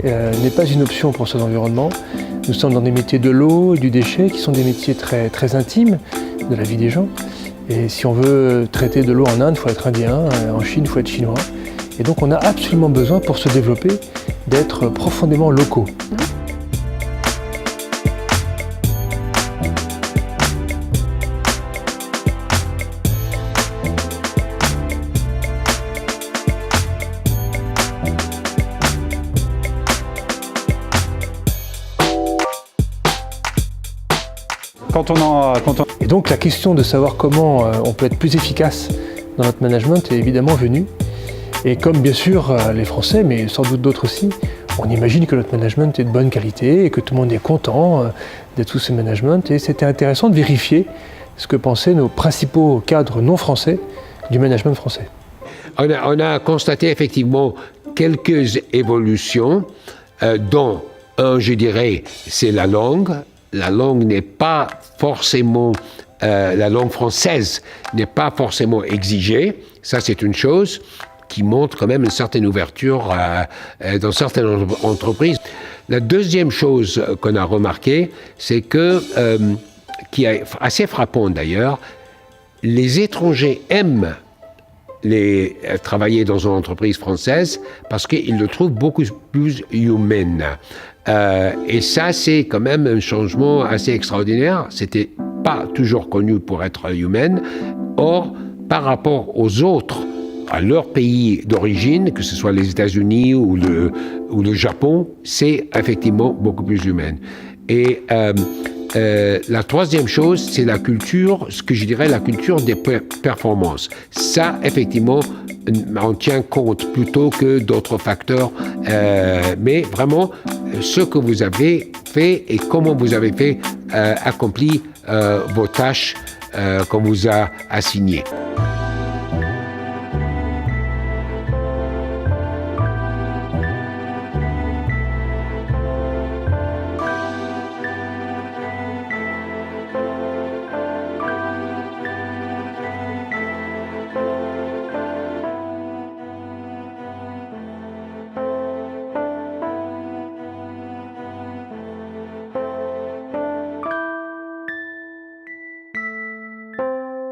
n'est pas une option pour cet environnement. Nous sommes dans des métiers de l'eau et du déchet qui sont des métiers très, très intimes de la vie des gens. Et si on veut traiter de l'eau en Inde, il faut être indien, en Chine, il faut être chinois. Et donc on a absolument besoin, pour se développer, d'être profondément locaux. Et donc la question de savoir comment on peut être plus efficace dans notre management est évidemment venue. Et comme bien sûr les Français, mais sans doute d'autres aussi, on imagine que notre management est de bonne qualité et que tout le monde est content d'être sous ce management. Et c'était intéressant de vérifier ce que pensaient nos principaux cadres non français du management français. On a constaté effectivement quelques évolutions, dont un, je dirais, c'est la langue. La langue n'est pas forcément, la langue française n'est pas forcément exigée. Ça, c'est une chose qui montre quand même une certaine ouverture dans certaines entreprises. La deuxième chose qu'on a remarqué, c'est que, qui est assez frappant d'ailleurs, les étrangers aiment travailler dans une entreprise française parce qu'ils le trouvent beaucoup plus humain. Et ça, c'est quand même un changement assez extraordinaire. C'était pas toujours connu pour être humain. Or, par rapport aux autres, à leur pays d'origine, que ce soit les États-Unis ou le Japon, c'est effectivement beaucoup plus humain. Et la troisième chose, c'est la culture, ce que je dirais la culture des performances. Ça, effectivement, on tient compte plutôt que d'autres facteurs, mais vraiment ce que vous avez fait et comment vous avez fait accompli vos tâches qu'on vous a assignées.